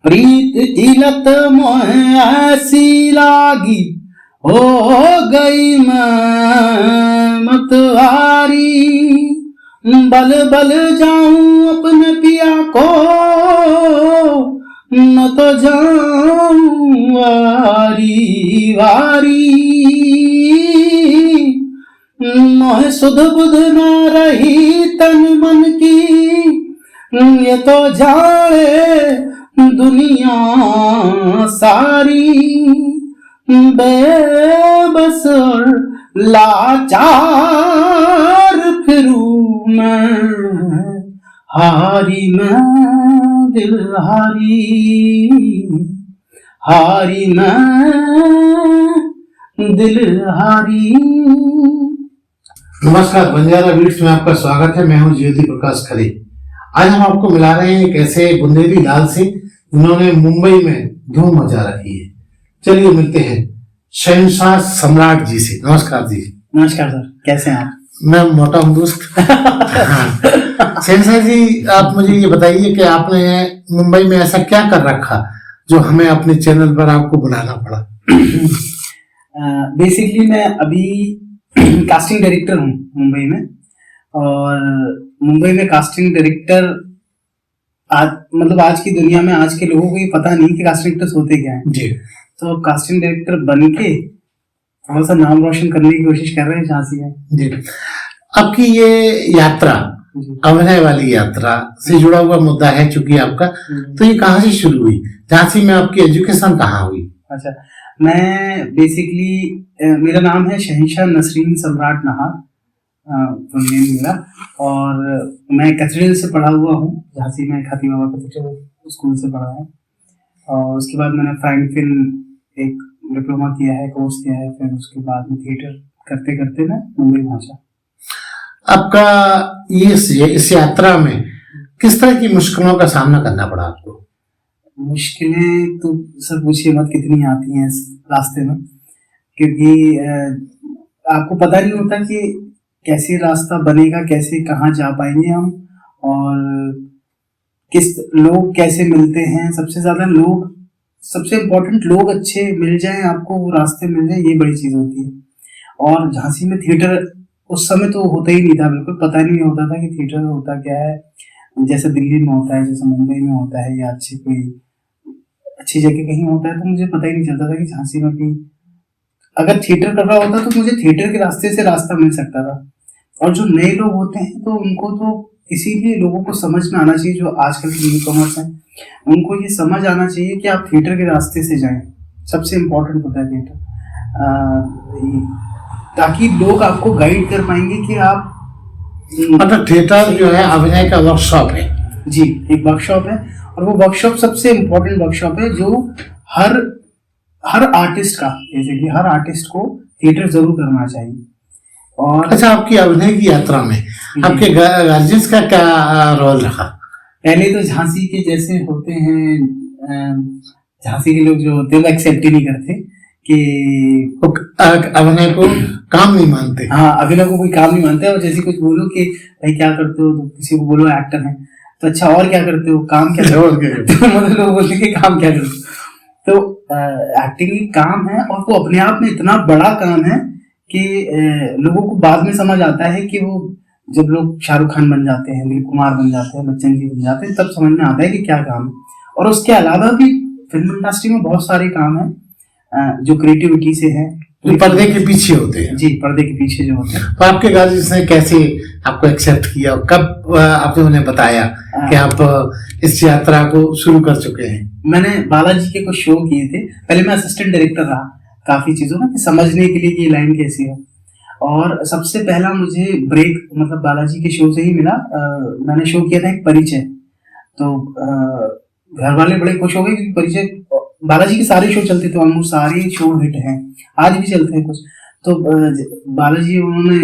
प्रीत की लत मोह ऐसी लागी, हो गई मैं मतवारी। बल बल जाऊं अपने पिया को, न तो जाऊं वारी वारी। मोह सुध बुध न रही तन मन की, ये तो जाने दुनिया सारी। बेबस और लाचार फिरूं मैं, हारी मैं दिल हारी, हारी मैं दिल हारी। नमस्कार, बंजारा बीट्स में आपका स्वागत है। मैं हूं ज्योति प्रकाश खरे। आज हम आपको मिला रहे हैं एक ऐसे बुंदेली लाल से जिन्होंने मुंबई में धूम मचा रखी है। चलिए मिलते हैं शहंशाह सम्राट जी से। नमस्कार जी। नमस्कार सर, कैसे हैं आप? मैं मोटा हूं दोस्त। शहंशाह जी, आप मुझे ये बताइए कि आपने मुंबई में ऐसा क्या कर रखा जो हमें अपने चैनल पर आपको बुलाना पड़ा? बेसिकली मैं अभी कास्टिंग डायरेक्टर हूँ मुंबई में। और मुंबई में कास्टिंग डायरेक्टर आज की दुनिया में आज के लोगों को ये पता नहीं कि कास्टिंग डायरेक्टर्स होते क्या हैं जी। तो कास्टिंग डायरेक्टर बन के थोड़ा सा नाम रोशन करने की कोशिश कर रहे हैं झांसी में। जी, आपकी ये यात्रा, अभिनय वाली यात्रा से जुड़ा हुआ मुद्दा है चूंकि आपका, तो ये कहाँ से शुरू हुई? झांसी में आपकी एजुकेशन कहाँ हुई? अच्छा, मैं बेसिकली मेरा नाम है शहंशाह नसरीन सम्राट नहार मेरा, और मैं कैथेड्रल से पढ़ा हुआ हूँ। झांसी में खाती बाबा कैथेड्रल स्कूल से पढ़ा है, और उसके बाद मैंने फ्रैंक फिल्म एक डिप्लोमा किया है, कोर्स किया है। फिर उसके बाद में थिएटर करते करते मैं मुंबई पहुंचा। आपका इस यात्रा में किस तरह की मुश्किलों का सामना करना पड़ा आपको? मुश्किलें तो सर पूछिए मत, कितनी आती हैं इस रास्ते में, क्योंकि आपको पता नहीं होता कि कैसे रास्ता बनेगा, कैसे कहाँ जा पाएंगे हम, और किस लोग कैसे मिलते हैं। सबसे ज्यादा लोग, सबसे इम्पोर्टेंट लोग अच्छे मिल जाएं आपको, वो रास्ते मिल जाए, ये बड़ी चीज होती है। और झांसी में थिएटर उस समय तो होता ही नहीं था, बिल्कुल पता नहीं होता था कि थिएटर होता क्या है। जैसे दिल्ली में होता है, जैसे मुंबई में होता है, या अच्छी जगह कहीं होता है, तो मुझे पता ही नहीं चलता था कि झांसी में भी अगर थिएटर कर रहा होता तो मुझे थिएटर के रास्ते से रास्ता मिल सकता था। और जो नए लोग होते हैं तो उनको तो इसीलिए लोगों को समझ में आना चाहिए, जो आजकल के न्यू कमर्स हैं उनको ये समझ आना चाहिए कि आप थिएटर के रास्ते से जाएं। सबसे इम्पोर्टेंट होता है थिएटर, ताकि लोग आपको गाइड कर पाएंगे कि आप, मतलब थिएटर जो है अभिनय का वर्कशॉप है। जी, एक वर्कशॉप है, और वो वर्कशॉप सबसे इम्पोर्टेंट वर्कशॉप है जो हर आर्टिस्ट का, जैसे कि हर आर्टिस्ट को थिएटर जरूर करना चाहिए। और अच्छा, आपकी अभिनय की यात्रा में आपके गार्जियंस का क्या रोल रहा? पहले तो झांसी के जैसे होते हैं, झांसी के लोग जो होते हैं वो एक्सेप्ट ही नहीं करते कि अभिनय को काम नहीं मानते। हाँ, अभिनय को कोई काम नहीं मानते। और जैसे कुछ बोलो कि भाई क्या करते हो, तो किसी को बोलो एक्टर है, तो अच्छा और क्या करते हो, काम क्या करते हो? मतलब लोग बोलते कि काम क्या करते हो। तो एक्टिंग काम है, और वो अपने आप में इतना बड़ा काम है कि लोगों को बाद में समझ आता है कि वो जब लोग शाहरुख खान बन जाते हैं, दिलीप कुमार बन जाते हैं, बच्चन जी बन जाते हैं, तब समझ में आता है कि क्या काम है। और उसके अलावा भी फिल्म इंडस्ट्री में बहुत सारे काम हैं जो क्रिएटिविटी से है, तो पर्दे के पीछे होते हैं। जी, पर्दे के पीछे जो होते हैं। तो आपके गार्जियंस ने कैसे आपको एक्सेप्ट किया, कब आपने उन्हें बताया कि आप इस यात्रा को शुरू कर चुके हैं? मैंने बालाजी के कुछ शो किए थे, पहले मैं असिस्टेंट डायरेक्टर रहा काफी चीजों में, समझने के लिए कि ये लाइन कैसी है। और सबसे पहला मुझे ब्रेक मतलब बालाजी के शो से ही मिला। मैंने शो किया था एक परिचय, तो घर वाले बड़े खुश हो गए क्योंकि परिचय, बालाजी के सारे शो चलते थे, ऑलमोस्ट सारे शो हिट हैं, आज भी चलते हैं कुछ। तो बालाजी, उन्होंने,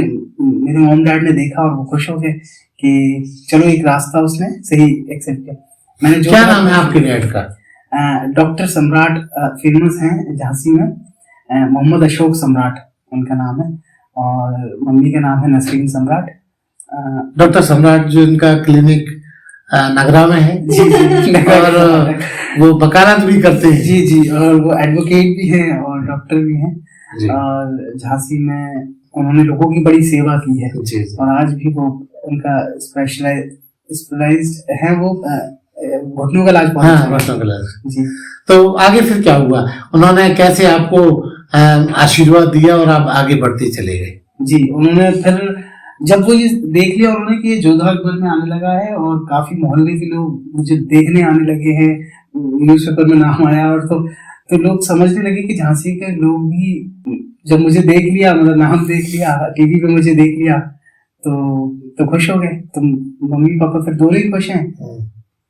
मेरे मॉम डैड ने देखा और वो खुश हो गए कि चलो एक रास्ता उसने सही एक्सेप्ट किया। मैंने क्या नाम है आपके डैड का? डॉक्टर सम्राट, फेमस हैं झांसी में, मोहम्मद अशोक सम्राट उनका नाम है, और मम्मी का नाम है नसरीन सम्राट। डॉक्टर सम्राट जो इनका क्लिनिक नगरा में है। जी जी और वो वकालत भी करते हैं। जी जी, और वो एडवोकेट भी हैं और डॉक्टर भी हैं। जी और झांसी में उन्होंने लोगों की बड़ी सेवा की है। जी जी। और आज भी वो उनका स्पेशलाइज्ड है, वो घुटनों का इलाज बहुत हाँ, अच्छा है। घुटनों का इलाज। जी तो आगे फिर क्या हुआ? उन्होंने कैसे आपको आशीर्वाद दिया और आप आगे बढ़ते चले गए? जी, उन्होंने फिर जब वो ये देख लिया उन्होंने कि ये जोधा अकबर में आने लगा है और काफी मोहल्ले के लोग मुझे देखने आने लगे हैं, न्यूज़पेपर में नाम आया, और तो लोग समझने लगे कि झांसी के लोग भी जब मुझे देख लिया, मतलब नाम देख लिया, टीवी पे मुझे देख लिया, तो खुश हो गए। तो मम्मी पापा फिर दोनों ही खुश हैं।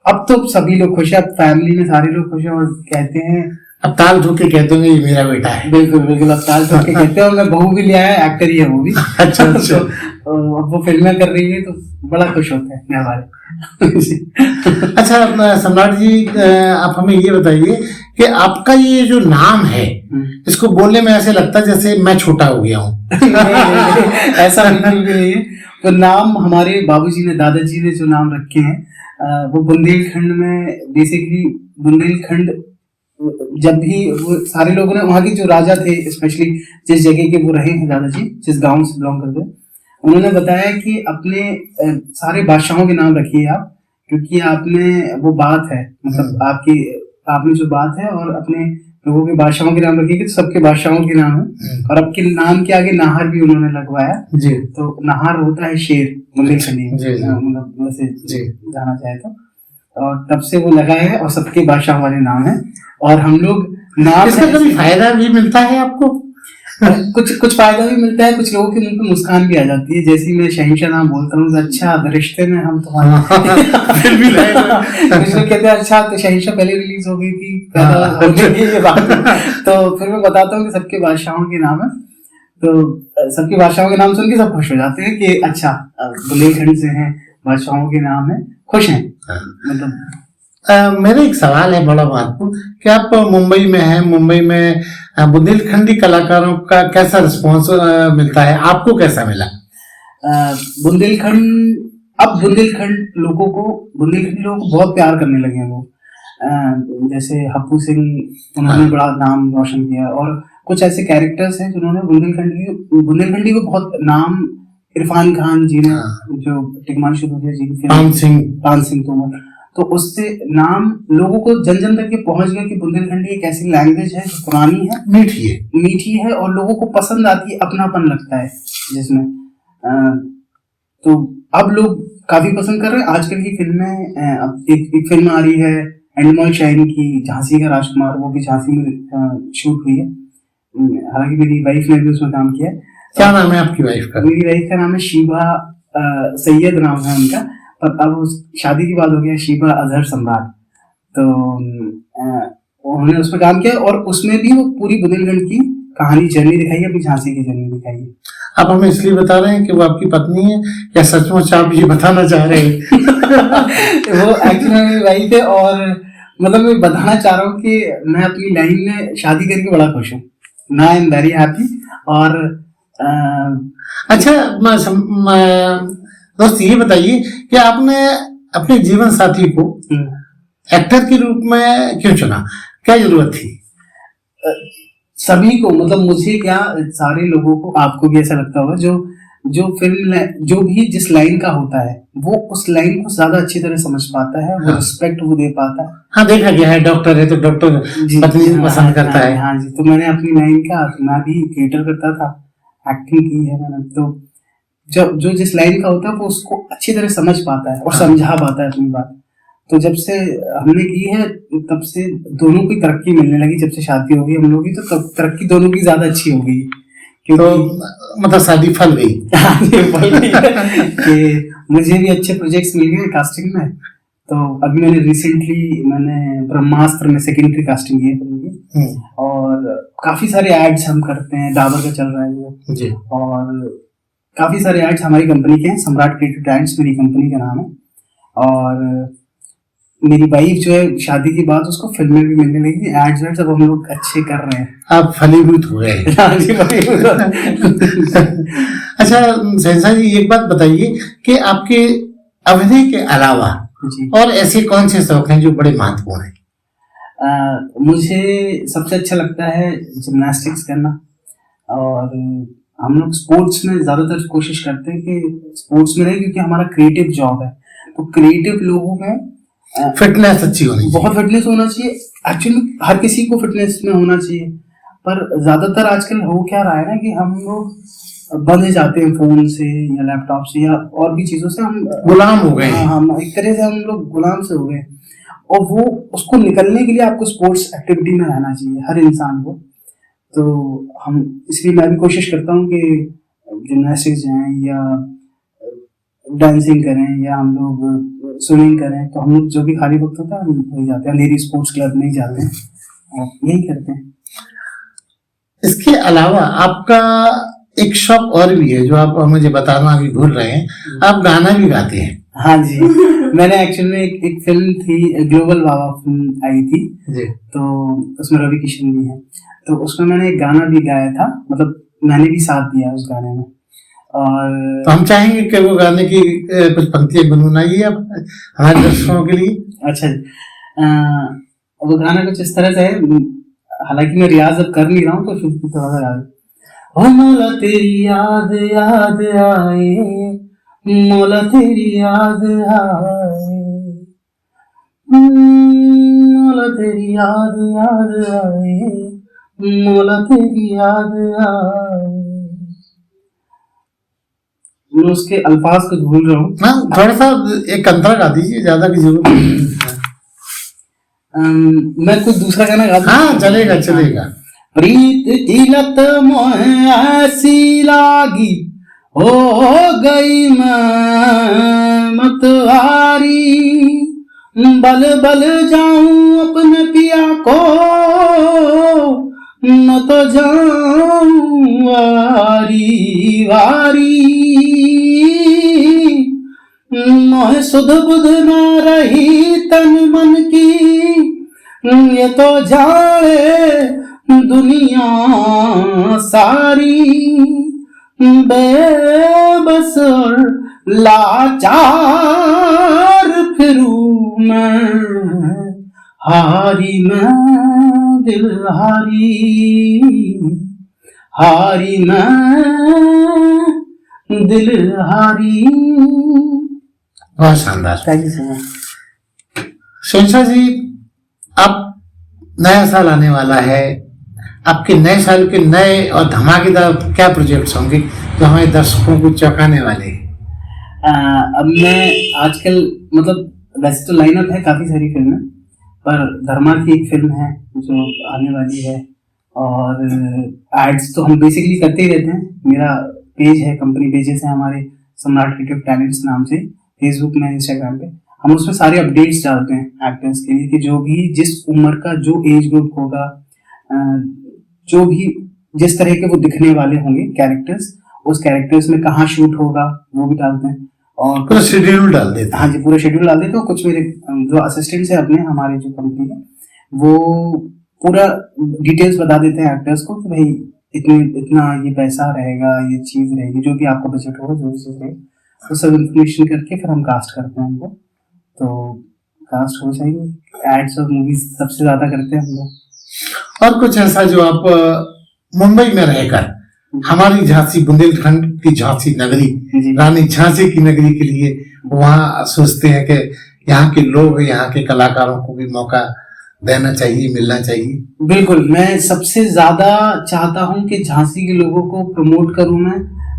अब तो सभी लोग खुश हैं, अब फैमिली में सारे लोग खुश हैं और कहते हैं, अब ताल ठोक के कहते होंगे ये मेरा बेटा है। बिल्कुल बिल्कुल, अब ताल ठोक के कहते हैं। मैं बहू भी ले आया, एक्टर ही है वो भी। अच्छा अच्छा। तो अब वो फिल्में कर रही है तो बड़ा खुश होते हैं घर वाले। अच्छा सम्राट जी, आप हमें ये बताइए कि आपका ये जो नाम है, इसको बोलने में ऐसे लगता है जैसे मैं छोटा हो गया हूँ। ऐसा बिल्कुल भी नहीं है। तो नाम हमारे बाबूजी ने, दादाजी ने जो नाम रखे हैं, वो बुंदेलखंड में बेसिकली, बुंदेलखंड जब भी वो सारे लोगों ने, वहाँ के जो राजा थे स्पेशली, जिस जगह के वो रहे हैं दादाजी, जिस गांव से बिलोंग करते हैं, उन्होंने बताया कि अपने सारे बादशाहों के नाम रखिए आप, क्योंकि आपने वो बात है, मतलब आपने जो बात है, और अपने लोगों के बादशाहों के नाम रखिए, तो सबके बादशाहों के नाम है। और आपके नाम के आगे नाहर भी उन्होंने लगवाया। जी। तो नाहर होता है शेर बुंदेलखंडी में, जी, जी। मतलब वैसे जी। जाना चाहे तो। और तब से वो लगा है और सबके बादशाह वाले नाम है। और हम लोग नाम, इसका कभी फायदा भी मिलता है आपको? कुछ फायदा भी मिलता है, कुछ लोगों के मुंह पे मुस्कान भी आ जाती है। जैसे मैं शहंशाह नाम बोलता हूँ, अच्छा रिश्ते में हम तुम्हारे फिर भी कुछ लोग कहते हैं अच्छा तो शहंशाह पहले रिलीज हो गई थी, पैदा होने की ये बात। तो फिर मैं बताता हूँ कि सबके बादशाहों के नाम है, तो सबके बादशाहों के नाम सुन के सब खुश हो जाते हैं कि अच्छा बुंदेलखंड से हैं, बादशाहों के नाम है, खुश हैं। मतलब मेरा एक सवाल है बड़ा महत्वपूर्ण कि आप मुंबई में हैं, मुंबई में बुंदेलखंडी कलाकारों का कैसा रिस्पॉन्स मिलता है, आपको कैसा मिला? बुंदेलखंडी लोगों को बहुत प्यार करने लगे हैं वो। जैसे हप्पू सिंह, उन्होंने बड़ा नाम रोशन किया, और कुछ ऐसे कैरेक्टर्स हैं जिन्होंने बुंदेलखंडी को बहुत नाम, इरफान खान जी ने, जो टिकमांशु धूलिया जी की पान सिंह तोमर, तो उससे नाम लोगों को जन जन तक ये पहुंच गया कि बुंदेलखंडी एक ऐसी लैंग्वेज है जो पुरानी है, मीठी है और लोगों को पसंद आती है, अपनापन लगता है जिसमें। तो अब लोग काफी पसंद कर रहे हैं। आजकल की फिल्में, एक फिल्म आ रही है एंडमॉल शाइन की, झांसी का राजकुमार, वो भी झांसी में शूट हुई है। हालांकि मेरी वाइफ ने भी उसमें काम किया है। क्या नाम है आपकी वाइफ का? मेरी वाइफ का नाम है शीबा सैयद, नाम है उनका, पर अब शादी की बात हो गया शीबा अजहर सम्राट। तो उन्होंने उसमें काम किया और उसमें भी वो पूरी बुंदेलखंड की कहानी, जर्नी दिखाई है, अपनी झांसी की जर्नी दिखाई है। आप हमें इसलिए बता रहे हैं कि वो आपकी पत्नी है, या सचमुच आप ये बताना चाह रहे हैं? वो एक्चुअली मेरी वाइफ है, और मतलब मैं बताना चाह रहा हूँ कि मैं अपनी लाइन में शादी करके बड़ा खुश हूँ। ना आई एम वेरी हैप्पी। और अच्छा दोस्त, ये बताइए कि आपने अपने जीवन साथी को एक्टर के रूप में क्यों चुना? क्या जरूरत थी? सभी को, मतलब मुझे क्या, सारे लोगों को, आपको भी ऐसा लगता होगा, जो फिल्म, जो भी जिस लाइन का होता है, वो उस लाइन को ज्यादा अच्छी तरह समझ पाता है, वो रिस्पेक्ट वो दे पाता है। हाँ, देखा गया है, डॉक्टर है तो डॉक्टर पत्नी पसंद करता है। हाँ जी, तो मैंने अपनी लाइन का, मैं भी थिएटर करता था, एक्टिंग की है मैंने, तो जो जिस लाइन का होता है वो उसको अच्छी तरह समझ पाता है और समझा पाता है अपनी बात। तो जब से हमने की है तब से दोनों की तरक्की मिलने लगी। जब से शादी हो गई हम लोग की, तो तब तरक्की दोनों की ज्यादा अच्छी हो गई, क्योंकि तो मतलब शादी फल गई। कि मुझे भी अच्छे प्रोजेक्ट्स मिल गए कास्टिंग में। तो अभी मैंने ब्रह्मास्त्र में सेकेंडरी कास्टिंग की है, और काफी सारे एड्स हम करते हैं, डाबर का चल रहा है वो जी, और काफी सारे एड्स हमारी कंपनी के हैं, सम्राट क्रिएटिव ब्रांड्स मेरी कंपनी का नाम है। और मेरी वाइफ जो है, शादी की बात, उसको फिल्में भी मिलने लगी, एड्स अब हम लोग अच्छे कर रहे हैं। आप फलीभूत हो गए। अच्छा शहंशाह जी, एक बात बताइए कि आपके अभिनय के अलावा जी। और ऐसे कौन से शौक हैं जो बड़े महत्वपूर्ण हैं? मुझे सबसे अच्छा लगता है जिम्नास्टिक्स करना, और हम लोग स्पोर्ट्स में ज्यादातर कोशिश करते हैं कि स्पोर्ट्स में रहे, क्योंकि हमारा क्रिएटिव जॉब है। तो क्रिएटिव लोगों में फिटनेस अच्छी होनी चाहिए। बहुत फिटनेस होना चाहिए। एक्चुअली हर किसी को फिटनेस में होना चाहिए, पर ज्यादातर आजकल हो क्या रहा है ना कि हम लोग बंध जाते हैं फोन से या लैपटॉप से या और भी चीजों से, हम गुलाम हो गए हैं। हम एक तरह से हम लोग गुलाम से हो गए, और वो उसको निकलने के लिए आपको स्पोर्ट्स एक्टिविटी में रहना चाहिए हर इंसान को। तो हम इसलिए मैं भी कोशिश करता हूँ कि जिम्नास्टिक्स जाएं या डांसिंग करें या हम लोग स्विमिंग करें। तो हम लोग जो भी खाली वक्त होता है हम वही जाते हैं, लेडी स्पोर्ट्स क्लब में ही जाते हैं और यही करते हैं। इसके अलावा आपका एक शौक और भी है जो आप मुझे बताना अभी भूल रहे हैं, आप गाना भी गाते हैं। हाँ जी। मैंने एक्चुअल में एक फिल्म थी, ग्लोबल बाबा फिल्म आई थी जी। तो उसमें रवि किशन भी है, तो उसमें मैंने एक गाना भी गाया था, मतलब मैंने भी साथ दिया उस गाने में। और तो हम चाहेंगे कि वो गाने की कुछ पंक्तियां गुनगुनाइए आप हमारे दर्शकों के लिए। अच्छा जी। वो गाना कुछ इस तरह से है, हालांकि मैं रियाज अब कर नहीं रहा हूँ तो फिर भी थोड़ा सा याद। ओ मौला तेरी याद याद आए, मौला तेरी याद आए, मौला तेरी याद याद आए, मौला तेरी याद आए। मैं उसके अल्फाज को भूल रहा हूँ। हाँ, थोड़ा सा एक अंतरा गा दीजिए, ज्यादा की जरूरत नहीं है। मैं कुछ दूसरा गाना गा दूं? हाँ, चलेगा चलेगा। प्रीत की लत मोह ऐसी लागी, हो गई मैं मतवारी, बल बल जाऊं अपने पिया को, न तो जाऊं वारी वारी, मोह सुध बुध न रही तन मन की, ये तो जाने दुनिया सारी, बेबस और लाचार फिरूं मैं, हारी मैं दिल हारी, हारी मैं दिल हारी। बहुत शानदार। Thank you so much. शहंशाह जी, अब नया साल आने वाला है, आपके नए साल के नए और धमाकेदार क्या प्रोजेक्ट्स होंगे जो हमारे दर्शकों को चौंकाने वाले हैं? अब मैं आजकल, मतलब वैसे तो लाइनअप है काफी सारी फिल्में, पर धर्मा की एक फिल्म है जो आने वाली है, और एड्स तो हम बेसिकली करते ही रहते हैं। मेरा पेज है, कंपनी पेजेस है हमारे, सम्राट क्रिएटिव टैलेंट्स नाम से, फेसबुक में, इंस्टाग्राम पे। हम उसमें सारे अपडेट्स डालते हैं एक्टर्स के लिए कि जो भी जिस उम्र का जो एज ग्रुप होगा, जो भी जिस तरह के वो दिखने वाले होंगे कैरेक्टर्स, उस कैरेक्टर्स में कहाँ शूट होगा वो भी डालते हैं, और पूरा शेड्यूल डाल देते हैं। हाँ जी, पूरा शेड्यूल डाल देते हैं। कुछ मेरे जो असिस्टेंट्स हैं अपने, हमारे जो कंपनी है, वो पूरा डिटेल्स बता देते हैं एक्टर्स को कि भाई इतना ये पैसा रहेगा, ये चीज रहेगी, जो भी आपका बजट होगा, जो भी चीज रहेगी, वो सब इन्फॉर्मेशन करके फिर हम कास्ट करते हैं उनको। तो कास्ट हो जाएगी। एड्स और मूवीज सबसे ज्यादा करते हैं हम लोग। और कुछ ऐसा जो आप मुंबई में रहकर हमारी झांसी, बुंदेलखंड की झांसी नगरी, रानी झांसी की नगरी के लिए वहाँ सोचते हैं कि यहाँ के लोग, यहाँ के कलाकारों को भी मौका देना चाहिए, मिलना चाहिए? बिल्कुल, मैं सबसे ज्यादा चाहता हूँ कि झांसी के लोगों को प्रमोट करूँ।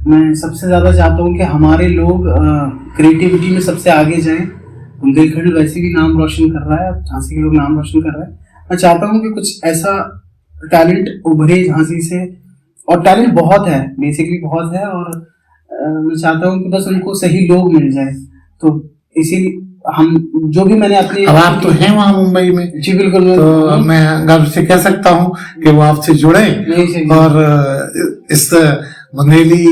मैं सबसे ज्यादा चाहता हूँ कि हमारे लोग क्रिएटिविटी में सबसे आगे जाएं। बुंदेलखंड वैसे भी नाम रोशन कर रहा है, झांसी के लोग नाम रोशन कर रहे हैं। मैं चाहता हूँ कि कुछ ऐसा टैलेंट उभरे झांसी से, और टैलेंट बहुत है, बेसिकली बहुत है, और मैं चाहता हूँ कि बस उनको सही लोग मिल जाए। तो इसीलिए हम जो भी मैंने अपने, अब आप तो हैं वहाँ मुंबई में। जी बिल्कुल। तो मैं गर्व से कह सकता हूँ कि वो आपसे जुड़े और इस बुंदेली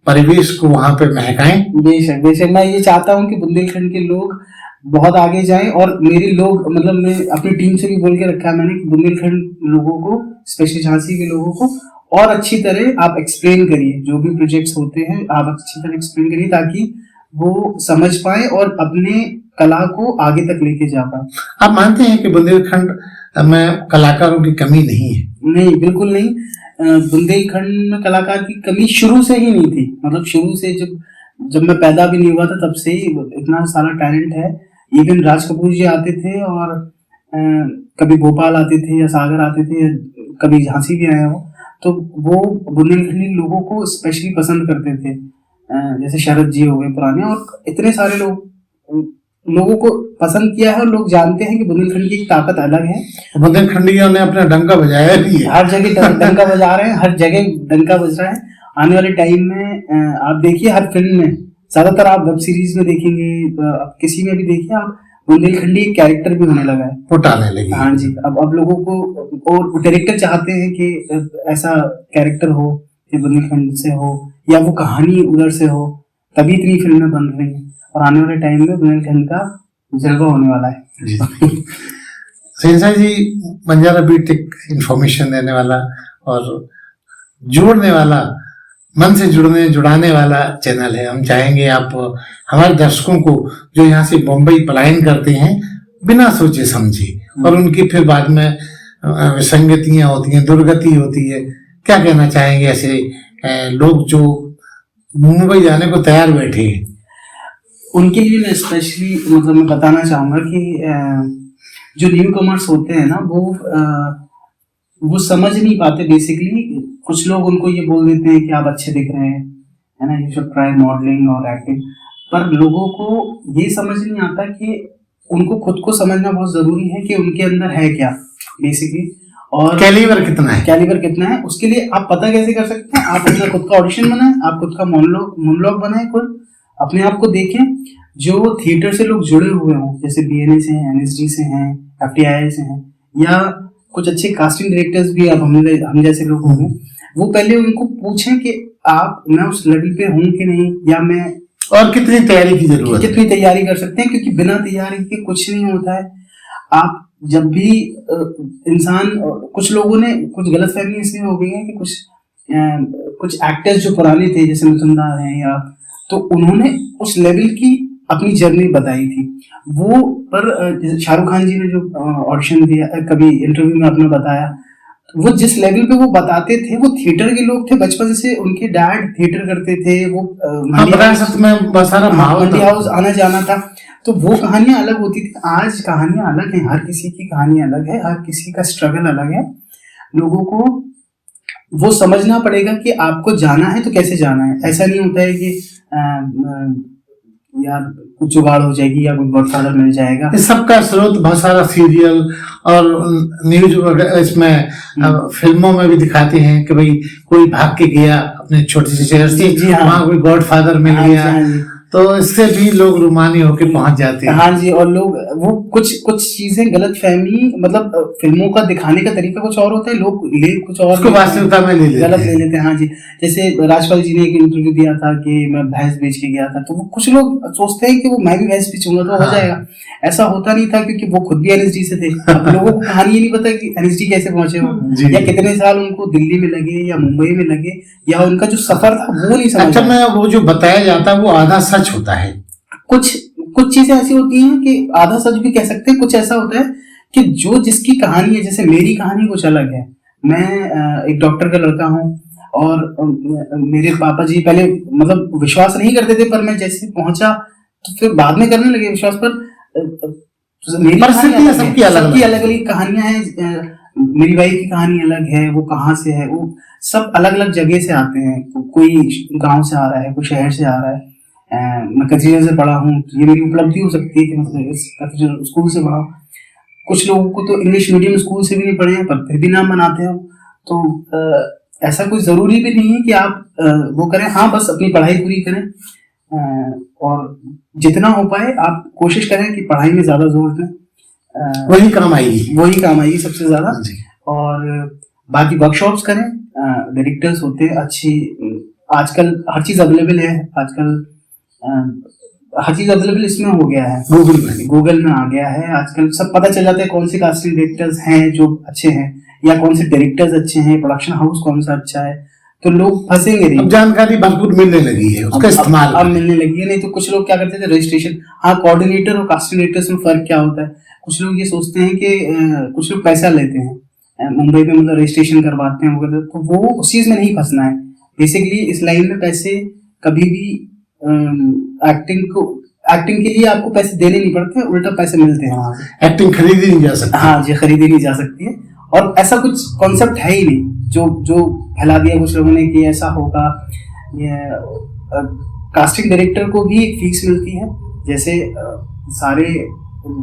परिवेश को वहाँ पे महकाएं। बेशक बेशक, मैं ये चाहता हूँ कि बुंदेलखंड के लोग बहुत आगे जाएं, और मेरे लोग, मतलब मैं अपनी टीम से भी बोल के रखा है मैंने कि बुंदेलखंड लोगों को, स्पेशली झांसी के लोगों को और अच्छी तरह आप एक्सप्लेन करिए, जो भी प्रोजेक्ट्स होते हैं आप अच्छी तरह एक्सप्लेन करिए, ताकि वो समझ पाए और अपने कला को आगे तक लेके जा पाए। आप मानते हैं कि बुंदेलखंड में कलाकारों की कमी नहीं है? नहीं, बिल्कुल नहीं। बुंदेलखंड में कलाकार की कमी शुरू से ही नहीं थी। मतलब शुरू से जब मैं पैदा भी नहीं हुआ था तब से ही इतना सारा टैलेंट है। इवन राज कपूर जी आते थे और कभी भोपाल आते थे या सागर आते थे, कभी झांसी भी आए हो, तो वो बुंदेलखंडी लोगों को स्पेशली पसंद करते थे। जैसे शरद जी हो गए पुराने, और इतने सारे लोगों को पसंद किया है। और लोग जानते हैं कि बुंदेलखंड की एक ताकत अलग है। बुंदेलखंडियों ने अपना डंका बजाया भी है, हर जगह डंका बजा रहे हैं, हर जगह डंका बज रहा है। आने वाले टाइम में आप देखिए, हर फिल्म में, ज्यादातर आप वेब सीरीज में देखेंगे, आप किसी में भी देखिए, आप बुंदेलखंडी एक कैरेक्टर भी होने लगा है, उठाने लगी। हाँ जी। अब लोगों को, और डायरेक्टर चाहते हैं कि ऐसा कैरेक्टर हो कि बुंदेलखंड से हो, या वो कहानी उधर से हो, तभी इतनी फिल्में बन रही हैं। और आने वाले टाइम में बुंदेलखंड का जलवा होने वाला है जी। शहनशाह जी, बंजारा बीट एक इंफॉर्मेशन देने वाला और जोड़ने वाला, मन से जुड़ाने वाला चैनल है। हम चाहेंगे आप हमारे दर्शकों को, जो यहाँ से बम्बई पलायन करते हैं बिना सोचे समझे, और उनकी फिर बाद में विसंगतियां होती हैं, दुर्गति होती है, क्या कहना चाहेंगे ऐसे लोग जो मुंबई जाने को तैयार बैठे हैं? उनके लिए मैं स्पेशली मतलब मैं बताना चाहूंगा कि जो न्यू कमर्स होते हैं ना, वो समझ नहीं पाते बेसिकली। कुछ लोग उनको ये बोल देते हैं कि आप अच्छे दिख रहे हैं, है ना, यू शुड ट्राई मॉडलिंग और एक्टिंग, पर लोगों को ये समझ नहीं आता कि उनको खुद को समझना बहुत जरूरी है कि उनके अंदर है क्या बेसिकली, और कैलिबर कितना है। उसके लिए आप पता कैसे कर सकते हैं? आप अपना खुद का ऑडिशन बनाएं, आप खुद का मोनोलॉग बनाएं, खुद अपने आप को देखें। जो थिएटर से लोग जुड़े हुए हों, जैसे BNA से हैं, NSD से हैं, FTII से हैं, या कुछ अच्छे कास्टिंग डायरेक्टर्स भी अब हम जैसे लोग होंगे, वो पहले उनको पूछें कि मैं उस लेवल पे हूँ कि नहीं, या मैं, और कितनी तैयारी की जरूरत है, कितनी तैयारी कर सकते हैं, क्योंकि बिना तैयारी के कुछ नहीं होता है। आप जब भी इंसान, कुछ लोगों ने कुछ गलतफहमी इसलिए हो गई है कि कुछ एक्टर्स जो पुराने थे, जैसे मुकुंदा हैं, या तो उन्होंने उस लेवल की अपनी जर्नी बताई थी वो, पर शाहरुख खान जी ने जो ऑडिशन दिया, कभी इंटरव्यू में अपना बताया, वो जिस लेवल पे वो बताते थे, वो थिएटर के लोग थे, बचपन से उनके डैड थिएटर करते थे, वो मंडी हाउस आना जाना था, तो वो कहानियां अलग होती थी। आज कहानियां अलग हैं, हर किसी की कहानी अलग है, हर किसी का स्ट्रगल अलग है। लोगों को वो समझना पड़ेगा कि आपको जाना है तो कैसे जाना है। ऐसा नहीं होता है कि यार कुछ जुगाड़ हो जाएगी या कोई गॉडफादर मिल जाएगा। इस सबका स्रोत बहुत सारा सीरियल और न्यूज, इसमें फिल्मों में भी दिखाते हैं कि भाई कोई भाग के गया अपने छोटे से शहर से, वहाँ कोई गॉडफादर मिल गया, तो इससे भी लोग रुमानी होकर पहुंच जाते हैं। हाँ जी, और लोग वो कुछ चीजें गलत फहमी, मतलब फिल्मों का दिखाने का तरीका कुछ और होता है, लोग ले कुछ और, उसको वास्तविकता में गलत ले लेते हैं। हाँ जी, जैसे राजपाल जी ने एक इंटरव्यू दिया था कि मैं भैंस बेच के गया था, तो वो कुछ लोग सोचते हैं कि वो मैं भी भैंस बेचूंगा तो हो जाएगा। ऐसा होता नहीं था, क्योंकि वो खुद भी NSD से थे। लोगों को कहानी ये नहीं पता कि NSD कैसे पहुंचे हो, या कितने साल उनको दिल्ली में लगे या मुंबई में लगे, या उनका जो सफर था वो नहीं समझ। अच्छा, मैं वो जो बताया जाता है वो आधा सच होता है। कुछ चीजें ऐसी होती हैं कि आधा सच भी कह सकते हैं। कुछ ऐसा होता है कि जो जिसकी कहानी है, जैसे मेरी कहानी कुछ अलग है। मैं एक डॉक्टर का लड़का हूँ, और मेरे पापा जी पहले मतलब विश्वास नहीं करते थे, पर मैं जैसे पहुंचा तो फिर बाद में करने लगे विश्वास। पर मेरी सबकी अलग अलग कहानियां हैं। मेरी भाई की कहानी अलग है, वो कहाँ से है, वो सब अलग अलग जगह से आते हैं। कोई गांव से आ रहा है, कोई शहर से आ रहा है। मैं कैथेड्रल से पढ़ा हूँ, ये मेरी उपलब्धि हो सकती है कि मैं कैथेड्रल स्कूल से पढ़ा। कुछ लोगों को तो इंग्लिश मीडियम स्कूल से भी नहीं पढ़े हैं, पर फिर भी नाम बनाते हो। तो ऐसा कोई जरूरी भी नहीं है कि आप वो करें। हाँ, बस अपनी पढ़ाई पूरी करें, और जितना हो पाए आप कोशिश करें कि पढ़ाई में ज्यादा जोर दें। वही काम आएगी सबसे ज्यादा। और बाकी वर्कशॉप्स करें, डायरेक्टर्स होते हैं अच्छी, आजकल हर चीज अवेलेबल है। आजकल हर चीज अवेलेबल इसमें हो गया है, गूगल में आ गया है। आजकल सब पता चल जाता है कौन से कास्टिंग डायरेक्टर्स हैं जो अच्छे हैं, या कौन से डायरेक्टर्स अच्छे हैं, प्रोडक्शन हाउस कौन सा अच्छा है। तो लोग फंसेंगे नहीं। अब जानकारी भरपूर मिलने लगी है, उसका इस्तेमाल अब मिलने लगी है। नहीं तो कुछ लोग क्या करते थे, रजिस्ट्रेशन, हाँ कोऑर्डिनेटर और कास्टिनेटर्स में फर्क क्या होता है, कुछ लोग ये सोचते हैं कि कुछ लोग पैसा लेते हैं मुंबई में, मतलब रजिस्ट्रेशन करवाते हैं वगैरह, तो वो उस चीज में नहीं फंसना है। बेसिकली इस लाइन में पैसे कभी भी एक्टिंग के लिए आपको पैसे देने नहीं पड़ते, उल्टा पैसे मिलते हैं वहां से। एक्टिंग खरीदी नहीं जा सकती। हाँ जी, खरीदी नहीं जा सकती है। और ऐसा कुछ कॉन्सेप्ट है ही नहीं जो फैला दिया कुछ लोगों ने कि ऐसा होगा। ये कास्टिंग डायरेक्टर को भी एक फीस मिलती है, जैसे सारे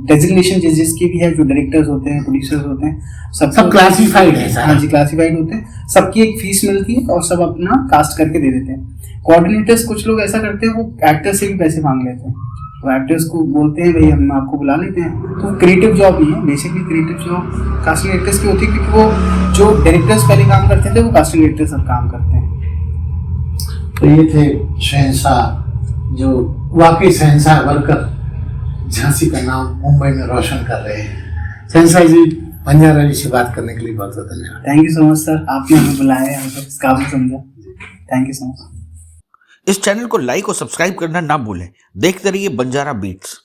डेजिग्नेशन जजेस की भी है, जो डायरेक्टर्स होते हैं, प्रोड्यूसर्स होते हैं, सब क्लासिफाइड है। हाँ जी, क्लासिफाइड होते हैं, सबकी एक फीस मिलती है और सब अपना कास्ट करके दे देते हैं। कोऑर्डिनेटर्स कुछ लोग ऐसा करते हैं, वो एक्टर से भी पैसे मांग लेते हैं, तो एक्टर्स को बोलते हैं भाई हम आपको बुला लेते हैं। तो क्रिएटिव जॉब नहीं है, basically creative job casting directors की होती है, क्योंकि वो जो डायरेक्टर्स पहले काम करते थे वो कास्टिंग डायरेक्टर्स अब काम करते हैं। तो ये थे शहंशाह, जो वाकई शहंशाह बनकर झांसी का नाम मुंबई में रोशन कर रहे हैं। शहंशाह जी, बंजारा जी से बात करने के लिए बहुत बहुत धन्यवाद। Thank you so much sir, आपने हमें बुलाया है, इस काबिल समझा। Thank you so much. इस चैनल को लाइक और सब्सक्राइब करना ना भूलें। देखते रहिए बंजारा बीट्स।